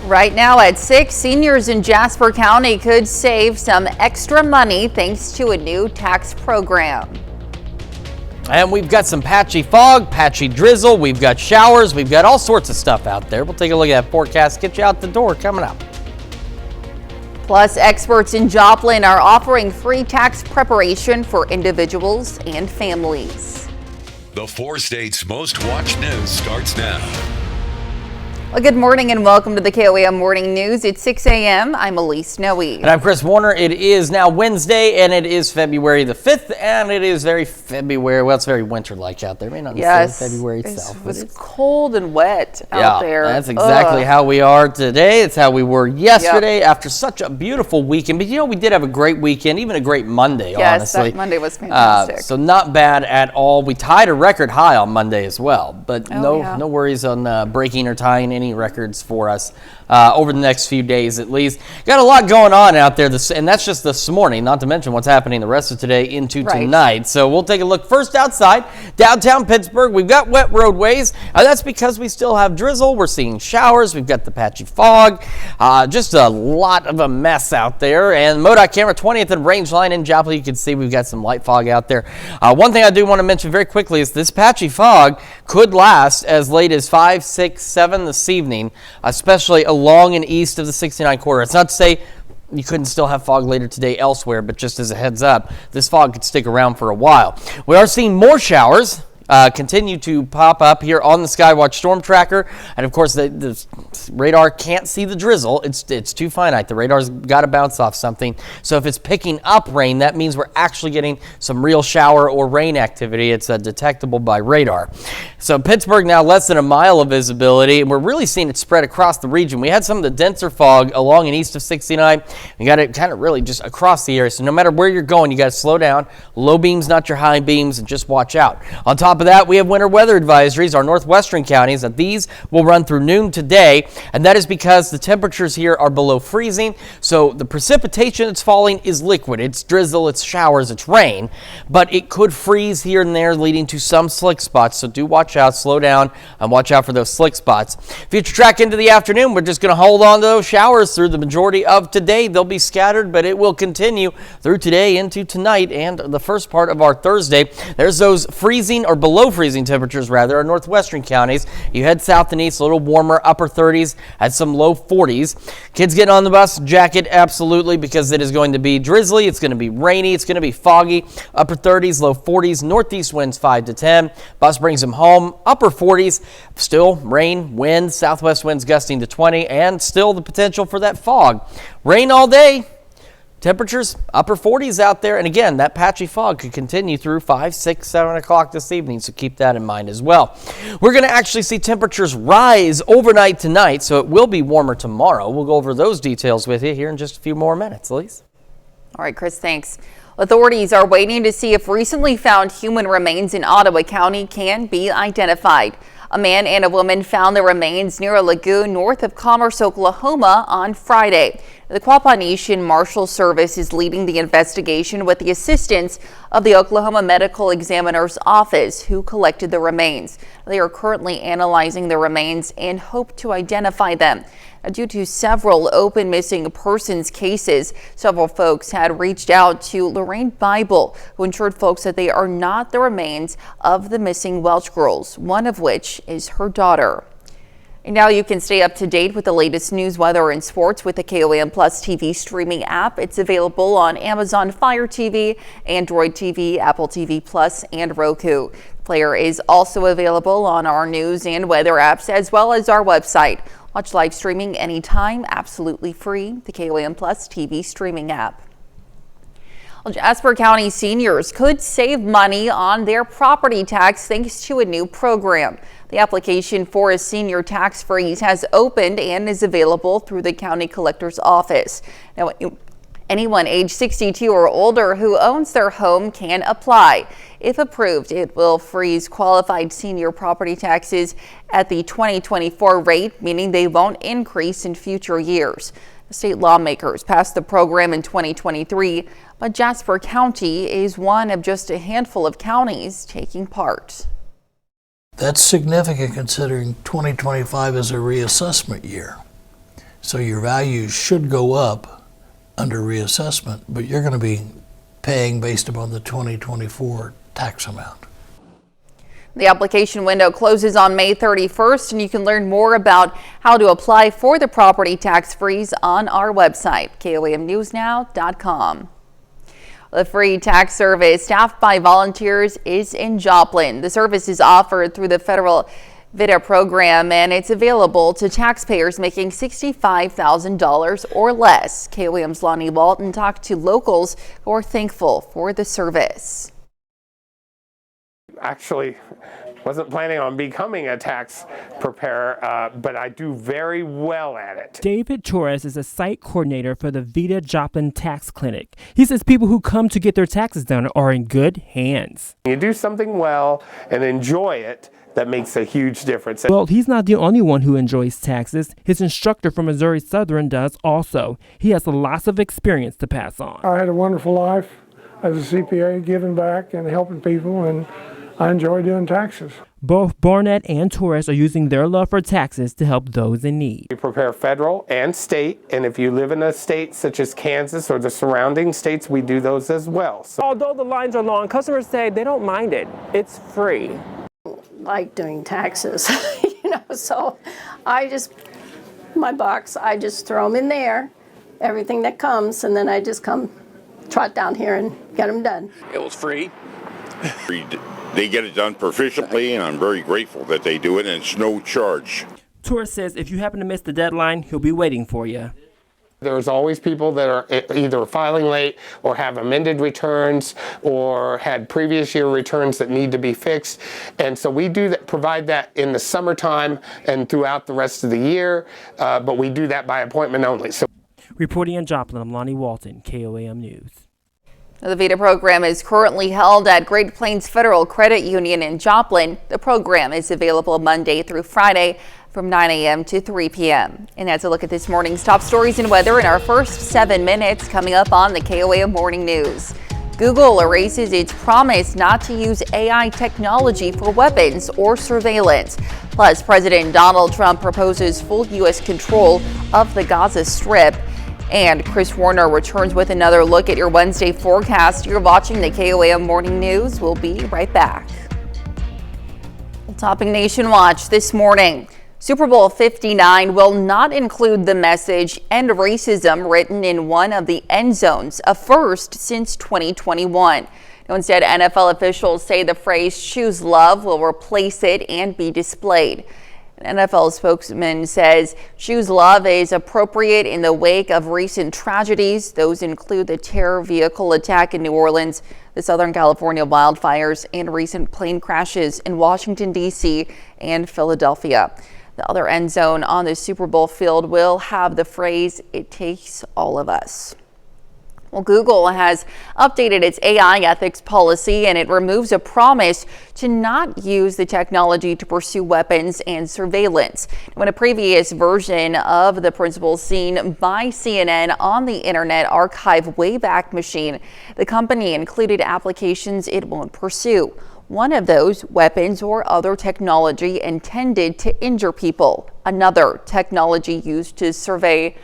Right now at 6, seniors in Jasper County could save some extra money thanks to a new tax program. And we've got some patchy fog, patchy drizzle, we've got showers, we've got all sorts of stuff out there. We'll take a look at that forecast, get you out the door coming up. Plus, experts in Joplin are offering free tax preparation for individuals and families. The 4 states' most watched news starts now. Well, good morning and welcome to the KOAM Morning News. It's 6 a.m. I'm Elise Noe. And I'm Chris Warner. It is now Wednesday and it is February the 5th and it is very February. Well, it's very winter-like out there. Maybe not necessarily February itself. It was cold and wet out there. That's exactly how we are today. It's how we were yesterday after such a beautiful weekend. But you know, we did have a great weekend, even a great Monday, honestly. Yes, that Monday was fantastic. So not bad at all. We tied a record high on Monday as well. But no worries on breaking or tying any records for us over the next few days at least. Got a lot going on out there, and that's just this morning, not to mention what's happening the rest of today into tonight. So we'll take a look first outside, downtown Pittsburgh. We've got wet roadways. That's because we still have drizzle. We're seeing showers. We've got the patchy fog. Just a lot of a mess out there. And MoDOT camera 20th and range line in Joplin, you can see we've got some light fog out there. One thing I do want to mention very quickly is this patchy fog could last as late as 5, 6, 7 this evening, especially along and east of the 69 corridor. It's not to say you couldn't still have fog later today elsewhere, but just as a heads up, this fog could stick around for a while. We are seeing more showers continue to pop up here on the Skywatch Storm Tracker, and of course the radar can't see the drizzle. It's too finite. The radar's got to bounce off something. So if it's picking up rain, that means we're actually getting some real shower or rain activity. It's detectable by radar. So Pittsburgh now less than a mile of visibility, and we're really seeing it spread across the region. We had some of the denser fog along and east of 69. We got it kind of really just across the area. So no matter where you're going, you got to slow down. Low beams, not your high beams, and just watch out. On top of that, we have winter weather advisories, our northwestern counties, and these will run through noon today, and that is because the temperatures here are below freezing, so the precipitation that's falling is liquid. It's drizzle, it's showers, it's rain, but it could freeze here and there, leading to some slick spots, so do watch out, slow down, and watch out for those slick spots. Future track into the afternoon, we're just going to hold on to those showers through the majority of today. They'll be scattered, but it will continue through today into tonight and the first part of our Thursday. There's those freezing or below freezing temperatures, rather, our northwestern counties. You head south and east, a little warmer, upper 30s at some low 40s. Kids getting on the bus, jacket, absolutely, because it is going to be drizzly, it's going to be rainy, it's going to be foggy, upper 30s, low 40s, northeast winds 5 to 10. Bus brings them home, upper 40s, still rain, wind, southwest winds gusting to 20, and still the potential for that fog. Rain all day. Temperatures upper 40s out there, and again, that patchy fog could continue through 5, 6, 7 o'clock this evening, so keep that in mind as well. We're going to actually see temperatures rise overnight tonight, so it will be warmer tomorrow. We'll go over those details with you here in just a few more minutes. Elise? All right, Chris, thanks. Authorities are waiting to see if recently found human remains in Ottawa County can be identified. A man and a woman found the remains near a lagoon north of Commerce, Oklahoma on Friday. The Quapaw Nation Marshal Service is leading the investigation with the assistance of the Oklahoma Medical Examiner's Office, who collected the remains. They are currently analyzing the remains and hope to identify them. Due to several open missing persons cases, several folks had reached out to Lorraine Bible, who assured folks that they are not the remains of the missing Welch girls, one of which is her daughter. And now you can stay up to date with the latest news, weather, and sports with the KOAM Plus TV streaming app. It's available on Amazon Fire TV, Android TV, Apple TV Plus, and Roku. The player is also available on our news and weather apps, as well as our website. Watch live streaming anytime, absolutely free. The KOAM Plus TV streaming app. Well, Jasper County seniors could save money on their property tax thanks to a new program. The application for a senior tax freeze has opened and is available through the county collector's office. Now, anyone age 62 or older who owns their home can apply. If approved, it will freeze qualified senior property taxes at the 2024 rate, meaning they won't increase in future years. The state lawmakers passed the program in 2023, but Jasper County is one of just a handful of counties taking part. That's significant considering 2025 is a reassessment year. So your values should go up under reassessment, but you're going to be paying based upon the 2024 tax amount. The application window closes on May 31st, and you can learn more about how to apply for the property tax freeze on our website, KOAMnewsnow.com. The free tax service staffed by volunteers is in Joplin. The service is offered through the federal VITA program, and it's available to taxpayers making $65,000 or less. KOAM's Lonnie Walton talked to locals who are thankful for the service. Actually, wasn't planning on becoming a tax preparer, but I do very well at it. David Torres is a site coordinator for the VITA Joplin Tax Clinic. He says people who come to get their taxes done are in good hands. You do something well and enjoy it, that makes a huge difference. Well, he's not the only one who enjoys taxes. His instructor from Missouri Southern does also. He has lots of experience to pass on. I had a wonderful life as a CPA, giving back and helping people, and I enjoy doing taxes. Both Barnett and Torres are using their love for taxes to help those in need. We prepare federal and state, and if you live in a state such as Kansas or the surrounding states, we do those as well. So, although the lines are long, customers say they don't mind it. It's free. Like doing taxes, so my box, I just throw them in there, everything that comes, and then I just come trot down here and get them done. It was free. They get it done proficiently, and I'm very grateful that they do it, and it's no charge. Torres says if you happen to miss the deadline, he'll be waiting for you. there's always people that are either filing late or have amended returns or had previous year returns that need to be fixed. And so we do that, provide that in the summertime and throughout the rest of the year, but we do that by appointment only. So, reporting in Joplin, I'm Lonnie Walton, KOAM News. The VITA program is currently held at Great Plains Federal Credit Union in Joplin. The program is available Monday through Friday from 9 a.m. to 3 p.m. And that's a look at this morning's top stories and weather in our first 7 minutes coming up on the KOAM Morning News. Google erases its promise not to use AI technology for weapons or surveillance. Plus, President Donald Trump proposes full U.S. control of the Gaza Strip. And Chris Warner returns with another look at your Wednesday forecast. You're watching the KOAM Morning News. We'll be right back. Topping Nation Watch this morning. Super Bowl 59 will not include the message "End Racism" written in one of the end zones, a first since 2021. Instead, NFL officials say the phrase "Choose Love" will replace it and be displayed. An NFL spokesman says "Choose Love" is appropriate in the wake of recent tragedies. Those include the terror vehicle attack in New Orleans, the Southern California wildfires, and recent plane crashes in Washington, D.C. and Philadelphia. The other end zone on the Super Bowl field will have the phrase "It takes all of us." Well, Google has updated its AI ethics policy, and it removes a promise to not use the technology to pursue weapons and surveillance. When a previous version of the principles seen by CNN on the Internet Archive Wayback Machine, the company included applications it won't pursue. One of those, weapons or other technology intended to injure people. Another, technology used to survey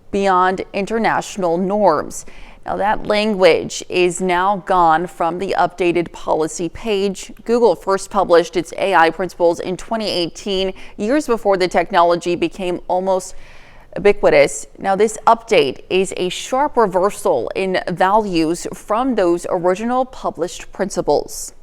beyond international norms. Now, that language is now gone from the updated policy page. Google first published its AI principles in 2018, years before the technology became almost ubiquitous. Now, this update is a sharp reversal in values from those original published principles.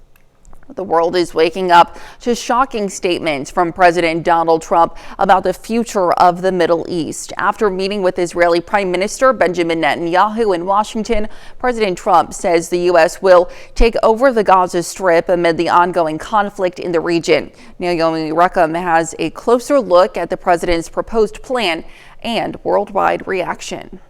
The world is waking up to shocking statements from President Donald Trump about the future of the Middle East. After meeting with Israeli Prime Minister Benjamin Netanyahu in Washington, President Trump says the U.S. will take over the Gaza Strip amid the ongoing conflict in the region. Naomi Reckham has a closer look at the president's proposed plan and worldwide reaction.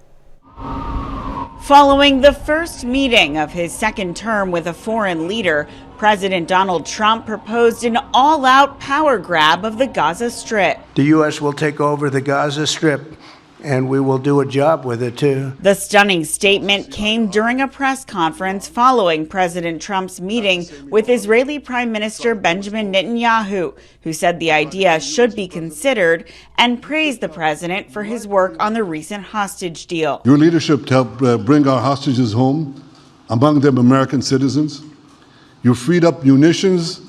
Following the first meeting of his second term with a foreign leader, President Donald Trump proposed an all-out power grab of the Gaza Strip. The U.S. will take over the Gaza Strip and we will do a job with it too. The stunning statement came during a press conference following President Trump's meeting with Israeli Prime Minister Benjamin Netanyahu, who said the idea should be considered and praised the president for his work on the recent hostage deal. Your leadership to help bring our hostages home, among them American citizens. You freed up munitions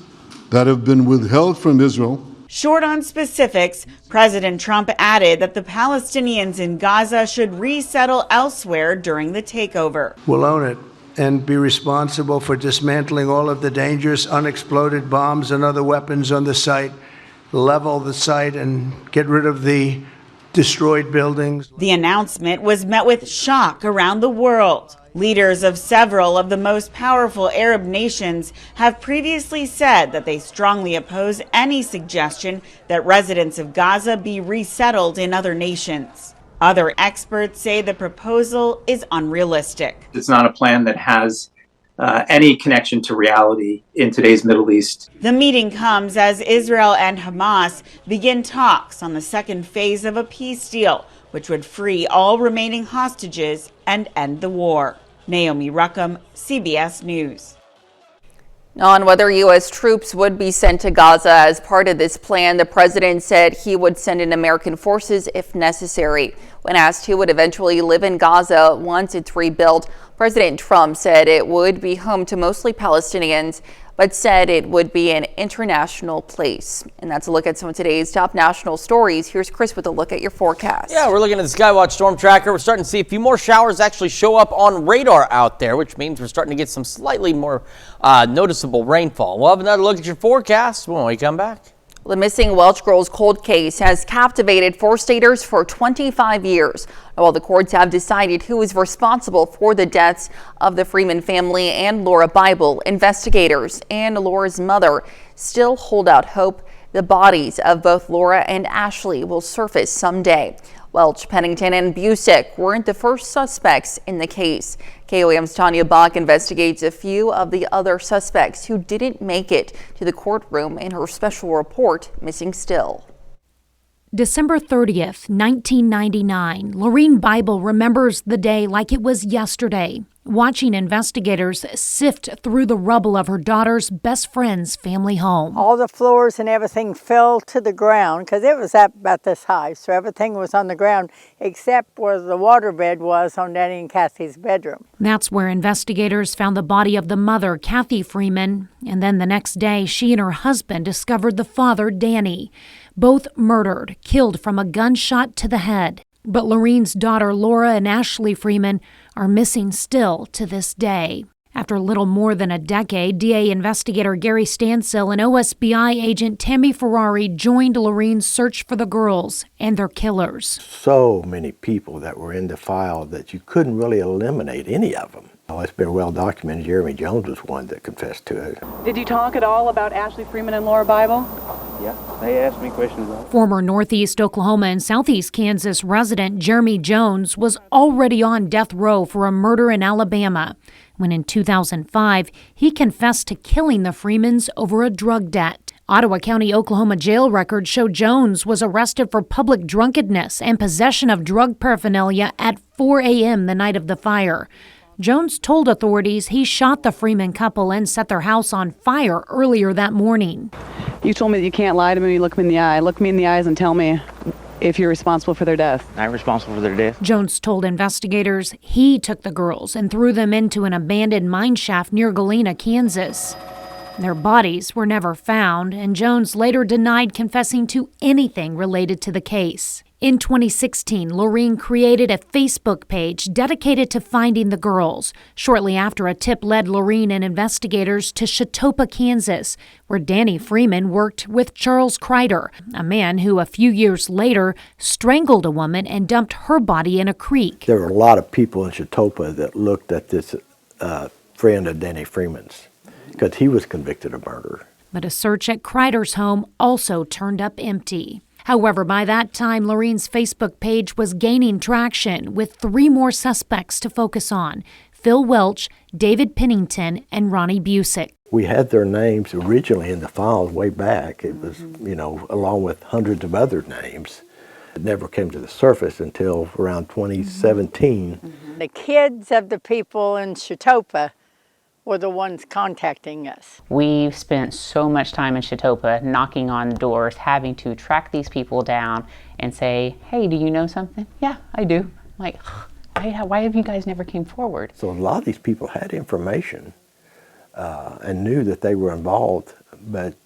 that have been withheld from Israel. Short on specifics, President Trump added that the Palestinians in Gaza should resettle elsewhere during the takeover. We'll own it and be responsible for dismantling all of the dangerous unexploded bombs and other weapons on the site, level the site and get rid of the destroyed buildings. The announcement was met with shock around the world. Leaders of several of the most powerful Arab nations have previously said that they strongly oppose any suggestion that residents of Gaza be resettled in other nations. Other experts say the proposal is unrealistic. It's not a plan that has any connection to reality in today's Middle East. The meeting comes as Israel and Hamas begin talks on the second phase of a peace deal, which would free all remaining hostages and end the war. Naomi Ruckham, CBS News. On whether U.S. troops would be sent to Gaza as part of this plan, the president said he would send in American forces if necessary. When asked who would eventually live in Gaza once it's rebuilt, President Trump said it would be home to mostly Palestinians, but said it would be an international place. And that's a look at some of today's top national stories. Here's Chris with a look at your forecast. Yeah, we're looking at the Skywatch Storm Tracker. We're starting to see a few more showers actually show up on radar out there, which means we're starting to get some slightly more noticeable rainfall. We'll have another look at your forecast when we come back. The missing Welch girls cold case has captivated four-staters for 25 years. While the courts have decided who is responsible for the deaths of the Freeman family and Laura Bible, investigators and Laura's mother still hold out hope the bodies of both Laura and Ashley will surface someday. Welch, Pennington, and Busick weren't the first suspects in the case. KOAM's Tanya Bach investigates a few of the other suspects who didn't make it to the courtroom in her special report, Missing Still. December 30th, 1999, Laura Bible remembers the day like it was yesterday, watching investigators sift through the rubble of her daughter's best friend's family home. All the floors and everything fell to the ground because it was about this high, so everything was on the ground except where the waterbed was on Danny and Kathy's bedroom. That's where investigators found the body of the mother, Kathy Freeman, and then the next day she and her husband discovered the father, Danny, both murdered, killed from a gunshot to the head. But Lorraine's daughter, Laura, and Ashley Freeman are missing still to this day. After little more than a decade, DA investigator Gary Stansell and OSBI agent Tammy Ferrari joined Lorraine's search for the girls and their killers. So many people that were in the file that you couldn't really eliminate any of them. Oh, it's been well documented. Jeremy Jones was one that confessed to it. Did you talk at all about Ashley Freeman and Laura Bible? Yeah, they asked me questions about it. Former Northeast Oklahoma and Southeast Kansas resident Jeremy Jones was already on death row for a murder in Alabama when in 2005 he confessed to killing the Freemans over a drug debt. Ottawa County, Oklahoma jail records show Jones was arrested for public drunkenness and possession of drug paraphernalia at 4 a.m. the night of the fire. Jones told authorities he shot the Freeman couple and set their house on fire earlier that morning. You told me that you can't lie to me when you look me in the eye. Look me in the eyes and tell me if you're responsible for their death. I'm responsible for their death. Jones told investigators he took the girls and threw them into an abandoned mine shaft near Galena, Kansas. Their bodies were never found, and Jones later denied confessing to anything related to the case. In 2016, Lorraine created a Facebook page dedicated to finding the girls. Shortly after, a tip led Lorraine and investigators to Chautauqua, Kansas, where Danny Freeman worked with Charles Kreider, a man who a few years later strangled a woman and dumped her body in a creek. There were a lot of people in Chautauqua that looked at this friend of Danny Freeman's because he was convicted of murder. But a search at Kreider's home also turned up empty. However, by that time, Lorraine's Facebook page was gaining traction with 3 more suspects to focus on: Phil Welch, David Pennington, and Ronnie Busick. We had their names originally in the files way back. It was, along with hundreds of other names. It never came to the surface until around 2017. The kids of the people in Chetopa were the ones contacting us. We've spent so much time in Chetopa knocking on doors, having to track these people down and say, hey, do you know something? Yeah, I do. Like, why have you guys never came forward? So a lot of these people had information and knew that they were involved, but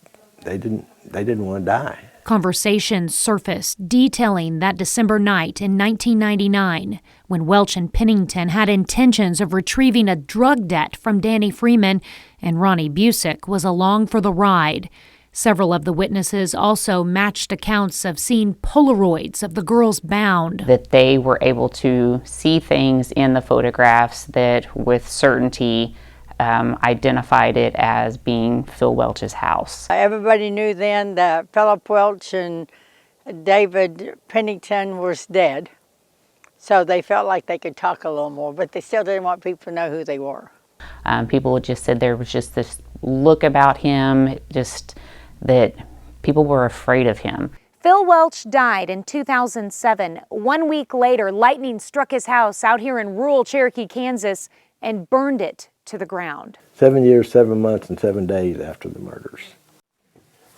they didn't want to die. Conversations surfaced detailing that December night in 1999 when Welch and Pennington had intentions of retrieving a drug debt from Danny Freeman, and Ronnie Busick was along for the ride. Several of the witnesses also matched accounts of seeing Polaroids of the girls bound. That they were able to see things in the photographs that with certainty identified it as being Phil Welch's house. Everybody knew then that Philip Welch and David Pennington was dead, so they felt like they could talk a little more, but they still didn't want people to know who they were. People just said there was just this look about him, just that people were afraid of him. Phil Welch died in 2007. 1 week later, lightning struck his house out here in rural Cherokee, Kansas, and burned it to the ground. 7 years, 7 months, and 7 days after the murders,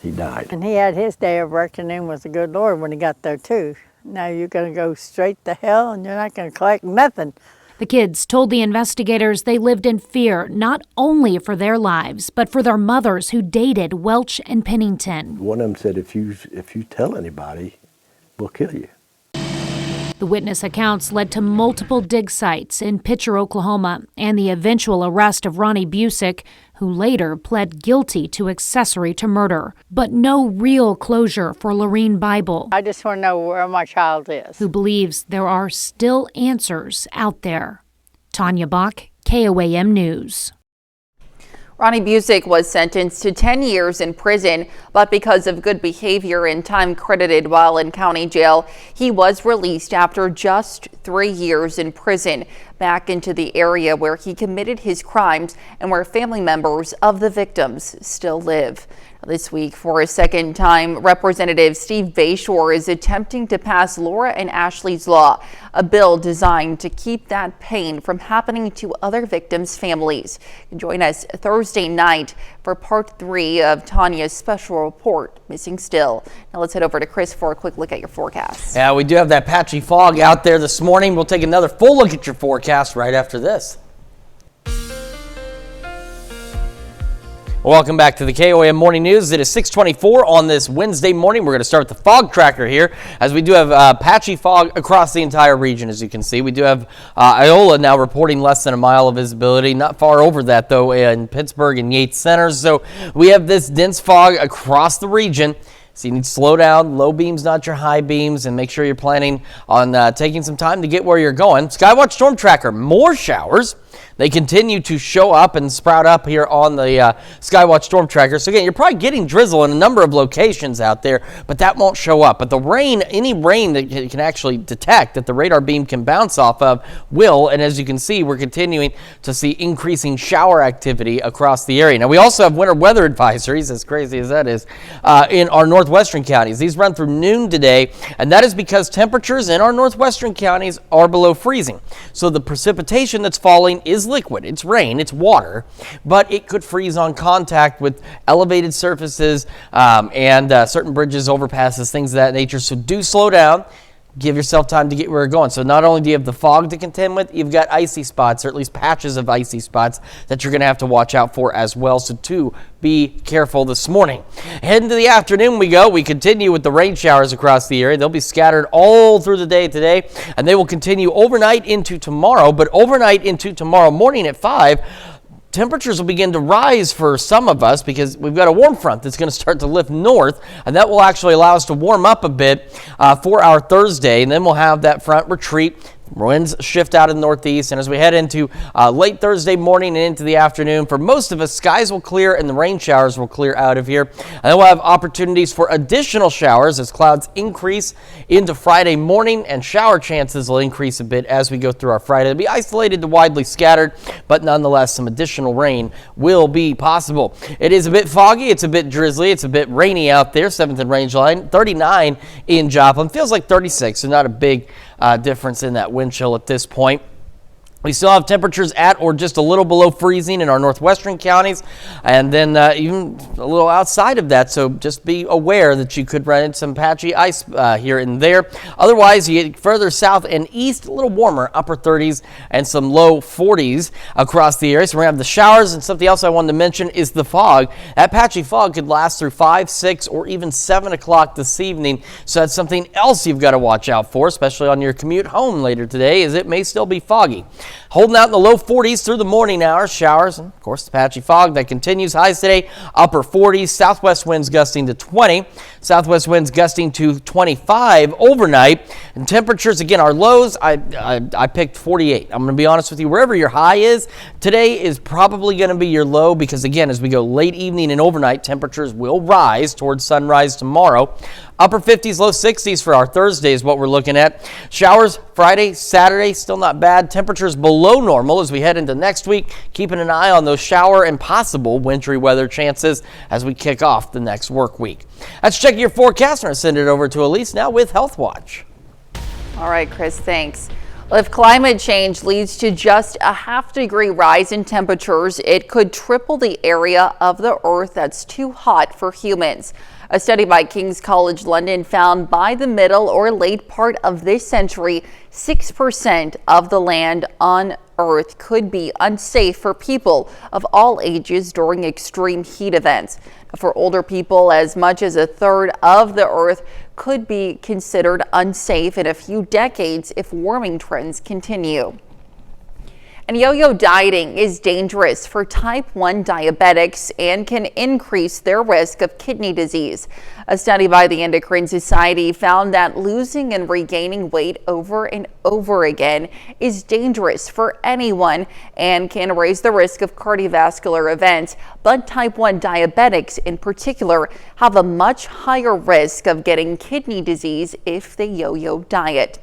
he died. And he had his day of reckoning with the good Lord when he got there too. Now you're going to go straight to hell and you're not going to collect nothing. The kids told the investigators they lived in fear not only for their lives, but for their mothers who dated Welch and Pennington. One of them said, if you tell anybody, we'll kill you. The witness accounts led to multiple dig sites in Pitcher, Oklahoma, and the eventual arrest of Ronnie Busick, who later pled guilty to accessory to murder. But no real closure for Lorene Bible. I just want to know where my child is. Who believes there are still answers out there. Tanya Bach, KOAM News. Ronnie Busick was sentenced to 10 years in prison, but because of good behavior and time credited while in county jail, he was released after just 3 years in prison, back into the area where he committed his crimes and where family members of the victims still live. This week, for a second time, Representative Steve Bayshore is attempting to pass Laura and Ashley's Law, a bill designed to keep that pain from happening to other victims' families. Join us Thursday night for part 3 of Tanya's special report, Missing Still. Now let's head over to Chris for a quick look at your forecast. Yeah, we do have that patchy fog out there this morning. We'll take another full look at your forecast right after this. Welcome back to the KOAM Morning News. It is 6:24 on this Wednesday morning. We're going to start with the fog tracker here, as we do have patchy fog across the entire region, as you can see. We do have Iola now reporting less than a mile of visibility. Not far over that, though, in Pittsburgh and Yates Centers. So we have this dense fog across the region. So you need to slow down, low beams, not your high beams, and make sure you're planning on taking some time to get where you're going. Skywatch Storm Tracker, more showers. They continue to show up and sprout up here on the Skywatch Storm Tracker. So again, you're probably getting drizzle in a number of locations out there, but that won't show up. But the rain, any rain that you can actually detect that the radar beam can bounce off of will. And as you can see, we're continuing to see increasing shower activity across the area. Now, we also have winter weather advisories, as crazy as that is, in our northwestern counties. These run through noon today, and that is because temperatures in our northwestern counties are below freezing. So the precipitation that's falling is liquid. It's rain, it's water, but it could freeze on contact with elevated surfaces and certain bridges, overpasses, things of that nature. So do slow down. Give yourself time to get where you're going. So not only do you have the fog to contend with, you've got icy spots, or at least patches of icy spots that you're going to have to watch out for as well. So do be careful this morning. Heading to the afternoon we go. We continue with the rain showers across the area. They'll be scattered all through the day today, and they will continue overnight into tomorrow. But overnight into tomorrow morning at 5, temperatures will begin to rise for some of us because we've got a warm front that's going to start to lift north, and that will actually allow us to warm up a bit for our Thursday, and then we'll have that front retreat. winds shift out of the northeast, and as we head into late Thursday morning and into the afternoon, for most of us, skies will clear and the rain showers will clear out of here. And then we'll have opportunities for additional showers as clouds increase into Friday morning, and shower chances will increase a bit as we go through our Friday. They'll be isolated to widely scattered, but nonetheless, some additional rain will be possible. It is a bit foggy, it's a bit drizzly, it's a bit rainy out there. 7th and range line, 39 in Joplin. Feels like 36, so not a big difference in that wind chill at this point. We still have temperatures at or just a little below freezing in our northwestern counties, and then even a little outside of that, so just be aware that you could run into some patchy ice here and there. Otherwise, you get further south and east, a little warmer, upper 30s and some low 40s across the area. So we're going to have the showers, and something else I wanted to mention is the fog. That patchy fog could last through 5, 6, or even 7 o'clock this evening, so that's something else you've got to watch out for, especially on your commute home later today, as it may still be foggy. Holding out in the low 40s through the morning hours, showers, and of course the patchy fog that continues. Highs today, upper 40s, southwest winds gusting to 20, southwest winds gusting to 25 overnight, and temperatures again, our lows, I picked 48. I'm going to be honest with you, wherever your high is, today is probably going to be your low, because again, as we go late evening and overnight, temperatures will rise towards sunrise tomorrow. Upper 50s, low 60s for our Thursday is what we're looking at. Showers Friday, Saturday, still not bad. Temperatures below normal as we head into next week. Keeping an eye on those shower and possible wintry weather chances as we kick off the next work week. Let's check your forecast, and I'll send it over to Elise now with Health Watch. All right, Chris, thanks. Well, if climate change leads to just a half-degree rise in temperatures, it could triple the area of the Earth that's too hot for humans. A study by King's College London found by the middle or late part of this century, 6% of the land on Earth could be unsafe for people of all ages during extreme heat events. For older people, as much as a third of the Earth could be considered unsafe in a few decades if warming trends continue. And yo-yo dieting is dangerous for type 1 diabetics and can increase their risk of kidney disease. A study by the Endocrine Society found that losing and regaining weight over and over again is dangerous for anyone and can raise the risk of cardiovascular events. But type 1 diabetics in particular have a much higher risk of getting kidney disease if they yo-yo diet.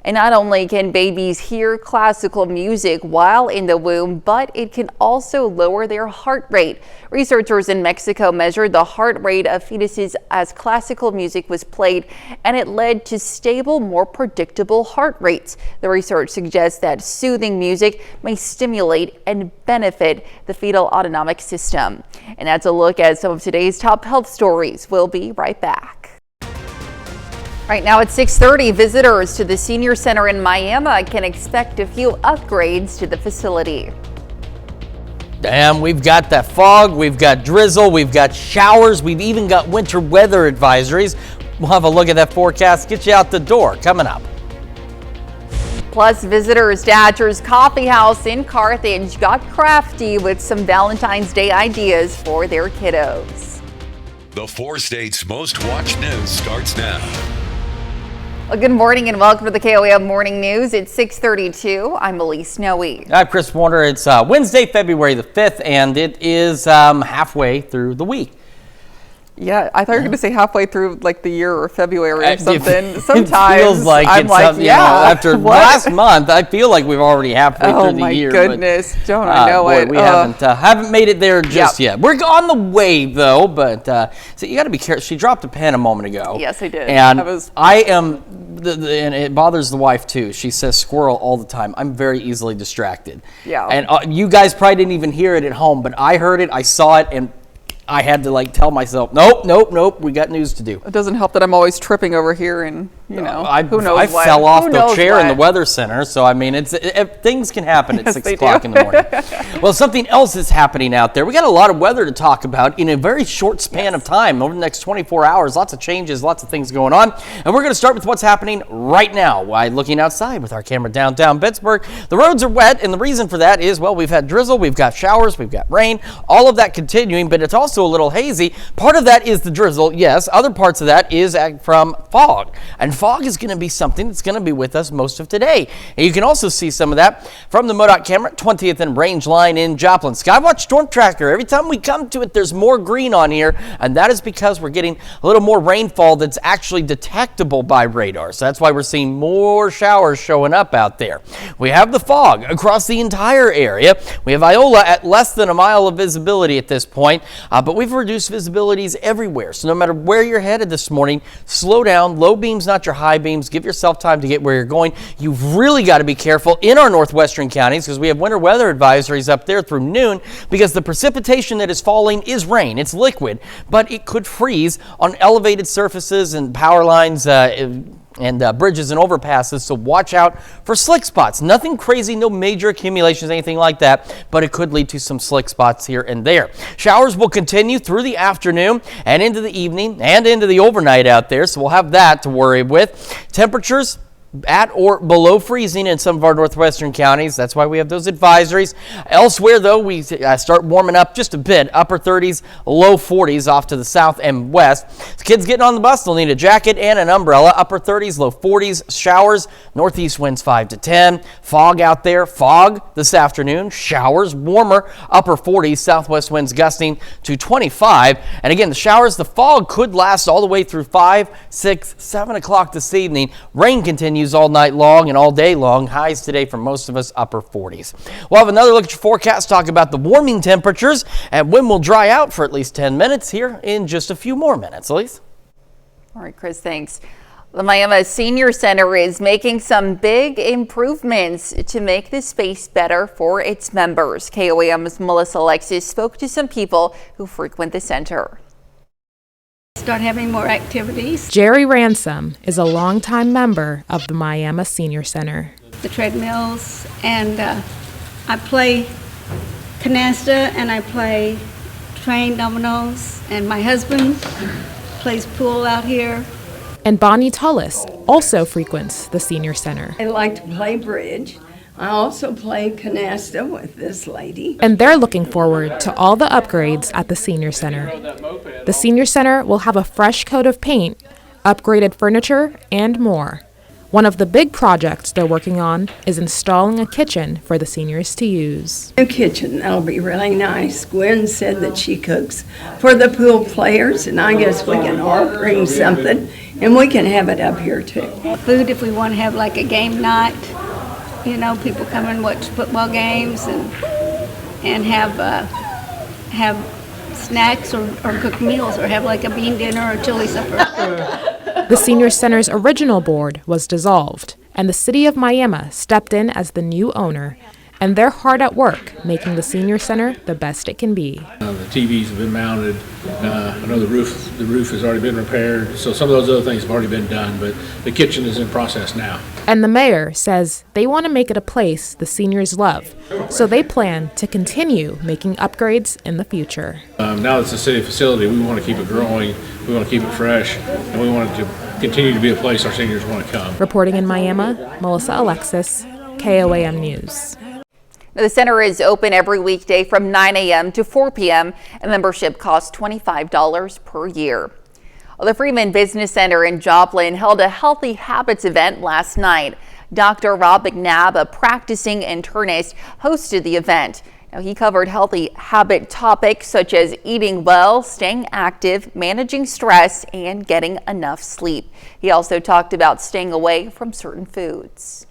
And not only can babies hear classical music while in the womb, but it can also lower their heart rate. Researchers in Mexico measured the heart rate of fetuses as classical music was played, and it led to stable, more predictable heart rates. The research suggests that soothing music may stimulate and benefit the fetal autonomic system. And that's a look at some of today's top health stories. We'll be right back. Right now at 6:30, visitors to the Senior Center in Miami can expect a few upgrades to the facility. Damn, we've got that fog, we've got drizzle, we've got showers, we've even got winter weather advisories. We'll have a look at that forecast, get you out the door, coming up. Plus, visitors to Hatcher's Coffee House in Carthage got crafty with some Valentine's Day ideas for their kiddos. The 4 states' most watched news starts now. Well, good morning and welcome to the KOAM Morning News. It's 6:32. I'm Elise Snowe. I'm Chris Warner. It's Wednesday, February the 5th, and it is halfway through the week. Yeah, I thought you were going to say halfway through like the year or February or something. Sometimes it feels like I'm it's like, something, yeah, after last month, I feel like we've already halfway through the year. Oh my goodness, don't I know it. We haven't made it there just yet. We're on the way though, but so you got to be careful. She dropped a pen a moment ago. Yes, I did. And I am, and it bothers the wife too. She says squirrel all the time. I'm very easily distracted. Yeah. And you guys probably didn't even hear it at home, but I heard it, I saw it, and I had to tell myself, nope, we got news to do. It doesn't help that I'm always tripping over here and, who knows I what. fell off the chair in the weather center, so I mean, things can happen at 6 o'clock in the morning. Well, something else is happening out there. We got a lot of weather to talk about in a very short span of time. Over the next 24 hours, lots of changes, lots of things going on. And we're going to start with what's happening right now by looking outside with our camera downtown Pittsburgh. The roads are wet, and the reason for that is, well, we've had drizzle, we've got showers, we've got rain, all of that continuing, but it's also a little hazy. Part of that is the drizzle, yes. Other parts of that is from fog. And fog is going to be something that's going to be with us most of today. And you can also see some of that from the MoDOT camera, 20th and Range line in Joplin. Skywatch Storm Tracker, every time we come to it, there's more green on here, and that is because we're getting a little more rainfall that's actually detectable by radar. So that's why we're seeing more showers showing up out there. We have the fog across the entire area. We have Iola at less than a mile of visibility at this point, but we've reduced visibilities everywhere. So no matter where you're headed this morning, slow down. Low beams, not your high beams. Give yourself time to get where you're going. You've really got to be careful in our northwestern counties because we have winter weather advisories up there through noon because the precipitation that is falling is rain. It's liquid, but it could freeze on elevated surfaces and power lines and bridges and overpasses, so watch out for slick spots. Nothing crazy, no major accumulations, anything like that, but it could lead to some slick spots here and there. Showers will continue through the afternoon and into the evening and into the overnight out there, so we'll have that to worry with. Temperatures at or below freezing in some of our northwestern counties. That's why we have those advisories. Elsewhere, though, we start warming up just a bit. Upper 30s, low 40s off to the south and west. Kids getting on the bus, they'll need a jacket and an umbrella. Upper 30s, low 40s, showers. Northeast winds 5 to 10. Fog out there. Fog this afternoon. Showers. Warmer. Upper 40s. Southwest winds gusting to 25. And again, the showers, the fog could last all the way through 5, 6, 7 o'clock this evening. Rain continues all night long and all day long. Highs today for most of us upper 40s. We'll have another look at your forecast, talk about the warming temperatures and when we'll dry out for at least 10 minutes here in just a few more minutes. Elise? All right, Chris, thanks. The Miami Senior Center is making some big improvements to make the space better for its members. KOAM's Melissa Alexis spoke to some people who frequent the center. Start having more activities. Jerry Ransom is a longtime member of the Miami Senior Center. The treadmills, and I play canasta and I play train dominoes, and my husband plays pool out here. And Bonnie Tullis also frequents the Senior Center. I like to play bridge. I also play canasta with this lady. And they're looking forward to all the upgrades at the Senior Center. The Senior Center will have a fresh coat of paint, upgraded furniture, and more. One of the big projects they're working on is installing a kitchen for the seniors to use. New kitchen, that'll be really nice. Gwen said that she cooks for the pool players, and I guess we can all bring something, and we can have it up here too. Food if we want to have like a game night. You know, people come and watch football games and have snacks or cook meals or have like a bean dinner or chili supper. The Senior Center's original board was dissolved, and the city of Miami stepped in as the new owner, and they're hard at work making the Senior Center the best it can be. The TVs have been mounted. I know the roof has already been repaired, so some of those other things have already been done, but the kitchen is in process now. And the mayor says they want to make it a place the seniors love, so they plan to continue making upgrades in the future. Now that it's a city facility, we want to keep it growing, we want to keep it fresh, and we want it to continue to be a place our seniors want to come. Reporting in Miami, Melissa Alexis, KOAM News. The center is open every weekday from 9 a.m. to 4 p.m. and membership costs $25 per year. The Freeman Business Center in Joplin held a Healthy Habits event last night. Dr. Rob McNabb, a practicing internist, hosted the event. Now, he covered healthy habit topics such as eating well, staying active, managing stress, and getting enough sleep. He also talked about staying away from certain foods.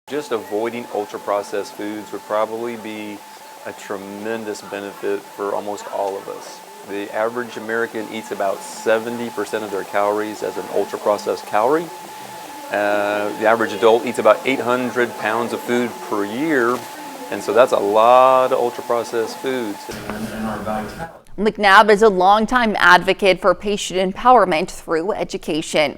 Just avoiding ultra-processed foods would probably be a tremendous benefit for almost all of us. The average American eats about 70% of their calories as an ultra-processed calorie. The average adult eats about 800 pounds of food per year, and so that's a lot of ultra-processed foods. McNabb is a longtime advocate for patient empowerment through education.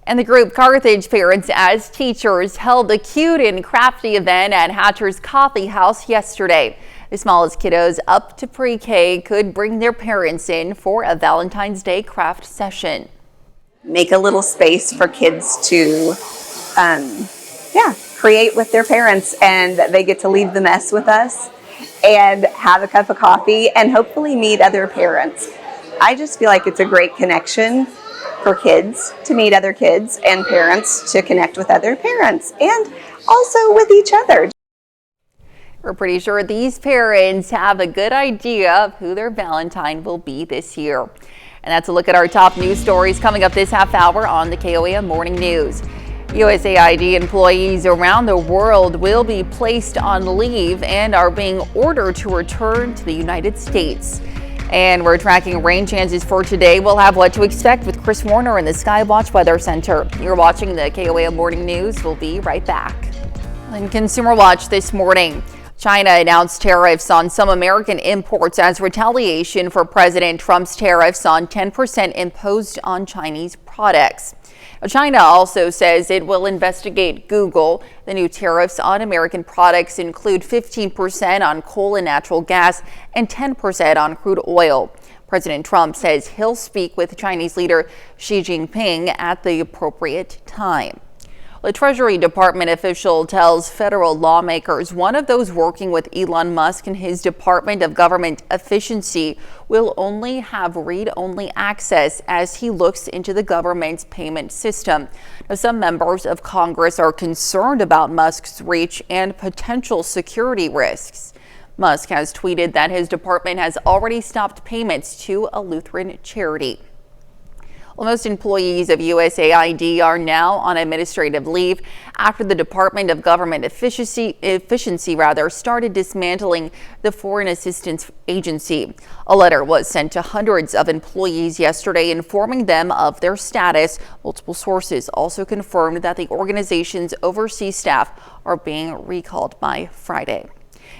And the group Carthage Parents as Teachers held a cute and crafty event at Hatcher's Coffee House yesterday. The smallest kiddos up to pre-K could bring their parents in for a Valentine's Day craft session. Make a little space for kids to create with their parents, and they get to leave the mess with us and have a cup of coffee and hopefully meet other parents. I just feel like it's a great connection for kids to meet other kids and parents to connect with other parents and also with each other. We're pretty sure these parents have a good idea of who their Valentine will be this year. And that's a look at our top news stories coming up this half hour on the KOAM Morning News. USAID employees around the world will be placed on leave and are being ordered to return to the United States. And we're tracking rain chances for today. We'll have what to expect with Chris Warner in the Skywatch Weather Center. You're watching the KOAM Morning News. We'll be right back. In Consumer Watch this morning, China announced tariffs on some American imports as retaliation for President Trump's tariffs on 10% imposed on Chinese products. China also says it will investigate Google. The new tariffs on American products include 15% on coal and natural gas and 10% on crude oil. President Trump says he'll speak with Chinese leader Xi Jinping at the appropriate time. The Treasury Department official tells federal lawmakers one of those working with Elon Musk and his Department of Government Efficiency will only have read-only access as he looks into the government's payment system. Now, some members of Congress are concerned about Musk's reach and potential security risks. Musk has tweeted that his department has already stopped payments to a Lutheran charity. Well, most employees of USAID are now on administrative leave after the Department of Government Efficiency started dismantling the Foreign Assistance Agency. A letter was sent to hundreds of employees yesterday informing them of their status. Multiple sources also confirmed that the organization's overseas staff are being recalled by Friday.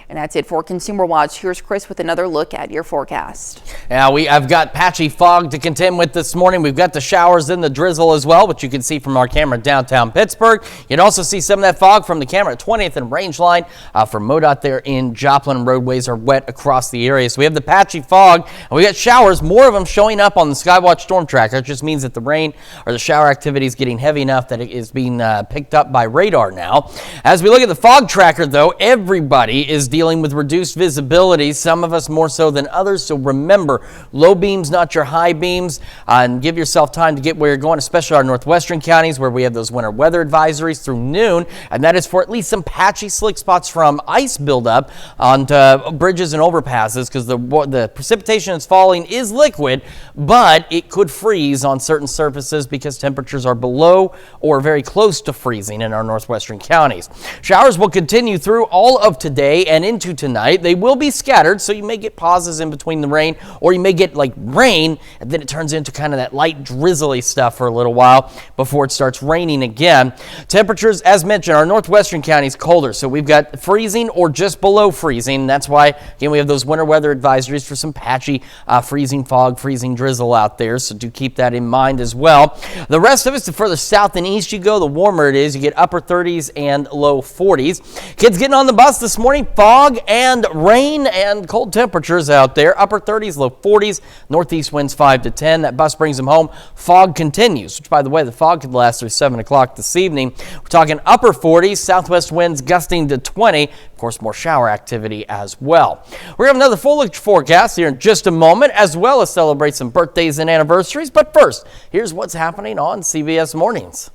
And that's it for Consumer Watch. Here's Chris with another look at your forecast. Now, I've got patchy fog to contend with this morning. We've got the showers and the drizzle as well, which you can see from our camera downtown Pittsburgh. You can also see some of that fog from the camera at 20th and Rangeline from MoDOT there in Joplin. Roadways are wet across the area. So we have the patchy fog, and we got showers, more of them showing up on the Skywatch Storm Tracker. It just means that the rain or the shower activity is getting heavy enough that it is being picked up by radar now. As we look at the fog tracker, though, everybody is dealing with reduced visibility, some of us more so than others. So remember, low beams, not your high beams, and give yourself time to get where you're going, especially our northwestern counties where we have those winter weather advisories through noon. And that is for at least some patchy slick spots from ice buildup onto bridges and overpasses, because the precipitation that's falling is liquid, but it could freeze on certain surfaces because temperatures are below or very close to freezing in our northwestern counties. Showers will continue through all of today and into tonight. They will be scattered, so you may get pauses in between the rain, or you may get like rain and then it turns into kind of that light drizzly stuff for a little while before it starts raining again. Temperatures, as mentioned, our northwestern counties colder, so we've got freezing or just below freezing. That's why, again, we have those winter weather advisories for some patchy freezing fog, freezing drizzle out there, so do keep that in mind as well. The rest of us, the further south and east you go, the warmer it is. You get upper 30s and low 40s. Kids getting on the bus this morning, fog and rain and cold temperatures out there. Upper 30s, low 40s, northeast winds 5 to 10. That bus brings them home. Fog continues, which, by the way, the fog could last through 7 o'clock this evening. We're talking upper 40s, southwest winds gusting to 20. Of course, more shower activity as well. We're going to have another full forecast here in just a moment, as well as celebrate some birthdays and anniversaries. But first, here's what's happening on CBS Mornings.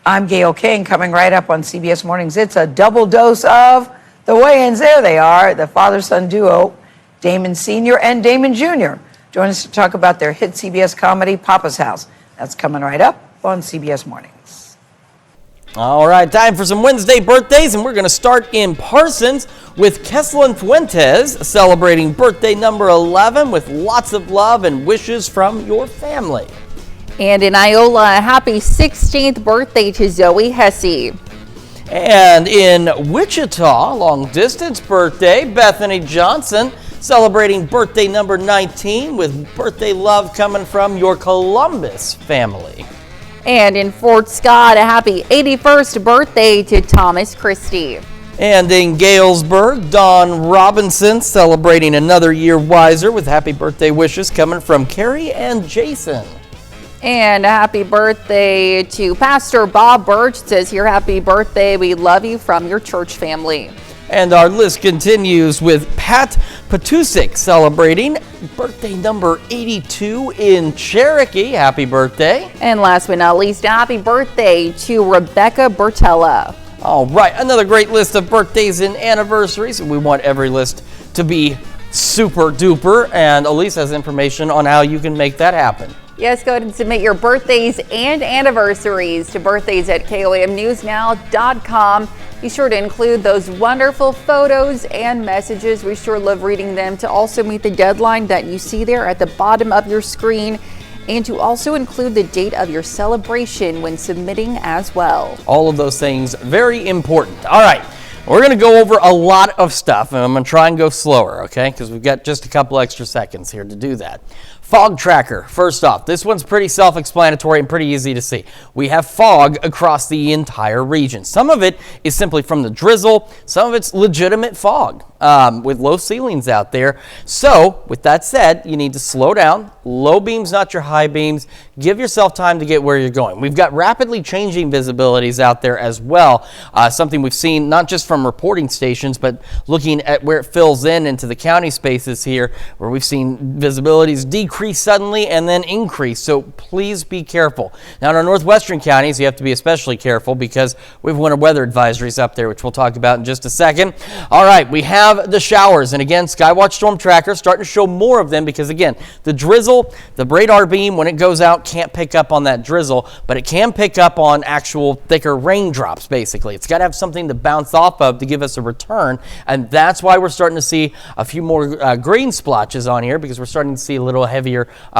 I'm Gail King, coming right up on CBS Mornings. It's a double dose of the weigh-ins. There they are, the father-son duo, Damon Sr. and Damon Jr. Join us to talk about their hit CBS comedy, Papa's House. That's coming right up on CBS Mornings. All right, time for some Wednesday birthdays, and we're going to start in Parsons with Keslin Fuentes, celebrating birthday number 11 with lots of love and wishes from your family. And in Iola, happy 16th birthday to Zoe Hesse. And in Wichita, long distance birthday, Bethany Johnson, celebrating birthday number 19 with birthday love coming from your Columbus family. And in Fort Scott, a happy 81st birthday to Thomas Christie. And in Galesburg, Dawn Robinson celebrating another year wiser with happy birthday wishes coming from Carrie and Jason. And a happy birthday to Pastor Bob Birch. It says here, happy birthday. We love you from your church family. And our list continues with Pat Patusik celebrating birthday number 82 in Cherokee. Happy birthday. And last but not least, happy birthday to Rebecca Bertella. All right, another great list of birthdays and anniversaries. We want every list to be super duper, and Elise has information on how you can make that happen. Yes, go ahead and submit your birthdays and anniversaries to birthdays@koamnewsnow.com. Be sure to include those wonderful photos and messages. We sure love reading them. To also meet the deadline that you see there at the bottom of your screen, and to also include the date of your celebration when submitting as well. All of those things very important. All right, we're going to go over a lot of stuff, and I'm going to try and go slower, okay? Because we've got just a couple extra seconds here to do that. Fog tracker, first off, this one's pretty self-explanatory and pretty easy to see. We have fog across the entire region. Some of it is simply from the drizzle. Some of it's legitimate fog with low ceilings out there. So with that said, you need to slow down. Low beams, not your high beams. Give yourself time to get where you're going. We've got rapidly changing visibilities out there as well. Something we've seen not just from reporting stations, but looking at where it fills in into the county spaces here, where we've seen visibilities decrease suddenly and then increase. So please be careful. Now in our northwestern counties, you have to be especially careful because we have winter weather advisories up there, which we'll talk about in just a second. All right, we have the showers. And again, Skywatch Storm Tracker starting to show more of them because again, the drizzle, the radar beam, when it goes out, can't pick up on that drizzle, but it can pick up on actual thicker raindrops, basically. It's got to have something to bounce off of to give us a return. And that's why we're starting to see a few more green splotches on here, because we're starting to see a little heavier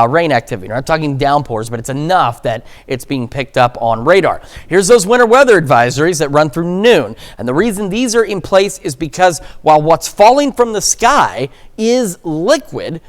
rain activity. We're not talking downpours, but it's enough that it's being picked up on radar. Here's those winter weather advisories that run through noon. And the reason these are in place is because while what's falling from the sky is liquid,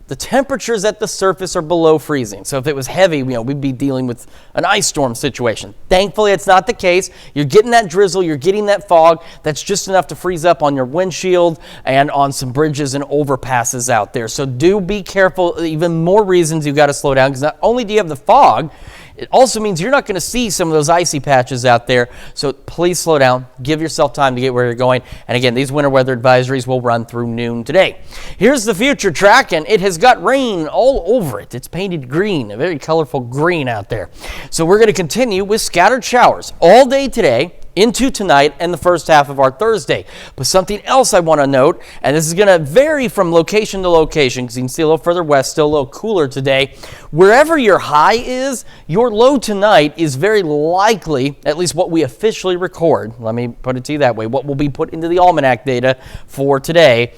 the temperatures at the surface are below freezing. So if it was heavy, we'd be dealing with an ice storm situation. Thankfully, it's not the case. You're getting that drizzle, you're getting that fog. That's just enough to freeze up on your windshield and on some bridges and overpasses out there. So do be careful. Even more reasons you've got to slow down, because not only do you have the fog, it also means you're not going to see some of those icy patches out there. So please slow down. Give yourself time to get where you're going. And again, these winter weather advisories will run through noon today. Here's the future track, and it has got rain all over it. It's painted green, a very colorful green out there. So we're going to continue with scattered showers all day today, into tonight and the first half of our Thursday. But something else I want to note, and this is going to vary from location to location, because you can see a little further west, still a little cooler today. Wherever your high is, your low tonight is very likely, at least what we officially record, let me put it to you that way, what will be put into the almanac data for today,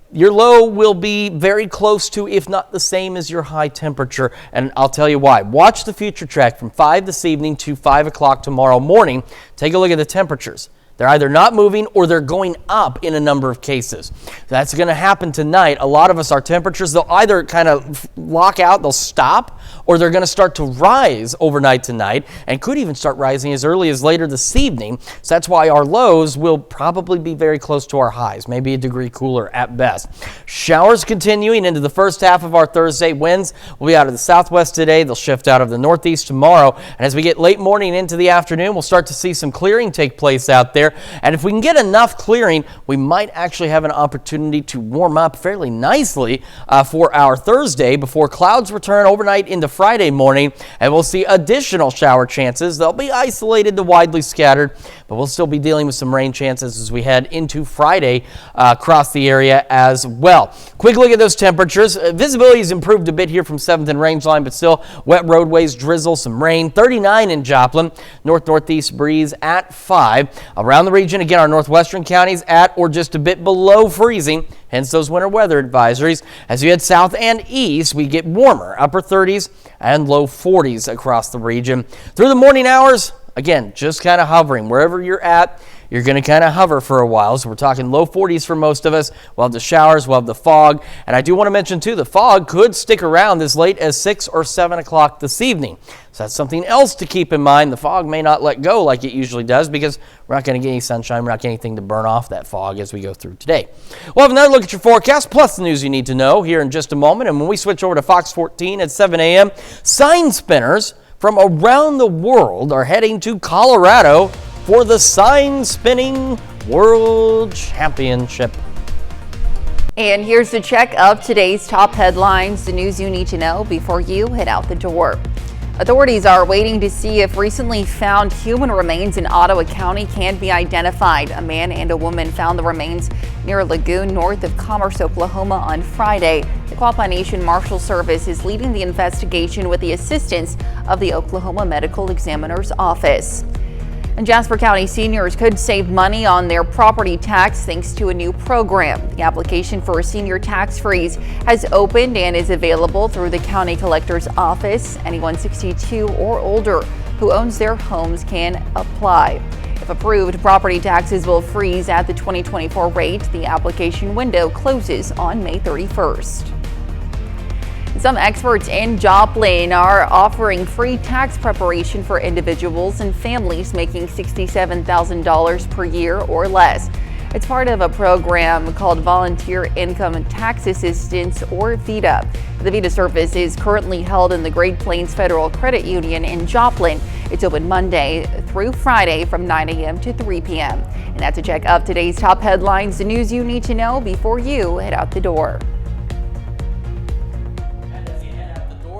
your low will be very close to, if not the same as your high temperature, and I'll tell you why. Watch the future track from 5 this evening to 5 o'clock tomorrow morning. Take a look at the temperatures. They're either not moving or they're going up in a number of cases. That's going to happen tonight. A lot of us, our temperatures, they'll either kind of lock out, they'll stop, or they're going to start to rise overnight tonight and could even start rising as early as later this evening. So that's why our lows will probably be very close to our highs, maybe a degree cooler at best. Showers continuing into the first half of our Thursday. Winds will be out of the southwest today. They'll shift out of the northeast tomorrow. And as we get late morning into the afternoon, we'll start to see some clearing take place out there. And if we can get enough clearing, we might actually have an opportunity to warm up fairly nicely for our Thursday before clouds return overnight into Friday morning, and we'll see additional shower chances. They'll be isolated to widely scattered, but we'll still be dealing with some rain chances as we head into Friday across the area as well. Quick look at those temperatures. Visibility has improved a bit here from 7th and Rangeline, but still wet roadways, drizzle, some rain. 39 in Joplin, north-northeast breeze at 5. Around the region, again, our northwestern counties at or just a bit below freezing, hence those winter weather advisories. As you head south and east, we get warmer, upper 30s and low 40s across the region. Through the morning hours, again, just kind of hovering. Wherever you're at, you're going to kind of hover for a while. So we're talking low 40s for most of us. We'll have the showers, we'll have the fog. And I do want to mention, too, the fog could stick around as late as 6 or 7 o'clock this evening. So that's something else to keep in mind. The fog may not let go like it usually does because we're not going to get any sunshine. We're not getting anything to burn off that fog as we go through today. We'll have another look at your forecast, plus the news you need to know here in just a moment. And when we switch over to Fox 14 at 7 a.m., sign spinners from around the world are heading to Colorado for the Sign Spinning World Championship. And here's the check of today's top headlines, the news you need to know before you head out the door. Authorities are waiting to see if recently found human remains in Ottawa County can be identified. A man and a woman found the remains near a lagoon north of Commerce, Oklahoma on Friday. The Quapaw Nation Marshal Service is leading the investigation with the assistance of the Oklahoma Medical Examiner's Office. And Jasper County seniors could save money on their property tax thanks to a new program. The application for a senior tax freeze has opened and is available through the county collector's office. Anyone 62 or older who owns their homes can apply. If approved, property taxes will freeze at the 2024 rate. The application window closes on May 31st. Some experts in Joplin are offering free tax preparation for individuals and families making $67,000 per year or less. It's part of a program called Volunteer Income Tax Assistance, or VITA. The VITA service is currently held in the Great Plains Federal Credit Union in Joplin. It's open Monday through Friday from 9 a.m. to 3 p.m. And that's a check of today's top headlines, the news you need to know before you head out the door.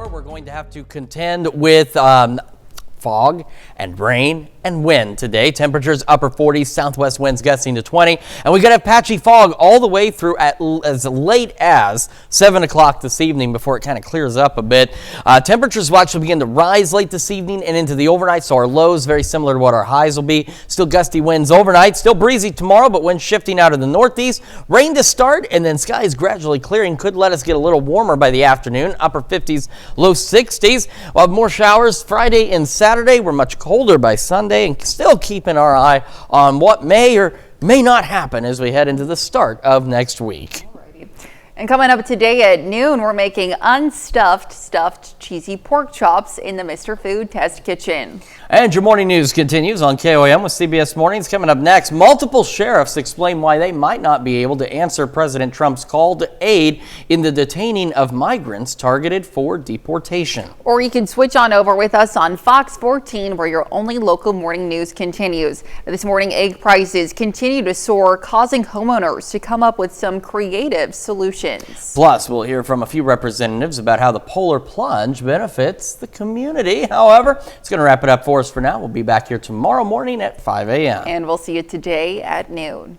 We're going to have to contend with fog and rain and wind today. Temperatures upper 40s, southwest winds gusting to 20. And we're going to have patchy fog all the way through at as late as 7 o'clock this evening before it kind of clears up a bit. Temperatures will actually begin to rise late this evening and into the overnight, so our lows very similar to what our highs will be. Still gusty winds overnight, still breezy tomorrow, but winds shifting out of the northeast. Rain to start, and then skies gradually clearing. Could let us get a little warmer by the afternoon, upper 50s, low 60s. We'll have more showers Friday and Saturday. We're much colder by Sunday, and still keeping our eye on what may or may not happen as we head into the start of next week. And coming up today at noon, we're making unstuffed, stuffed cheesy pork chops in the Mr. Food Test Kitchen. And your morning news continues on KOAM with CBS Mornings. Coming up next, multiple sheriffs explain why they might not be able to answer President Trump's call to aid in the detaining of migrants targeted for deportation. Or you can switch on over with us on Fox 14, where your only local morning news continues. This morning, egg prices continue to soar, causing homeowners to come up with some creative solutions. Plus, we'll hear from a few representatives about how the polar plunge benefits the community. However, it's going to wrap it up for us for now. We'll be back here tomorrow morning at 5 a.m. And we'll see you today at noon.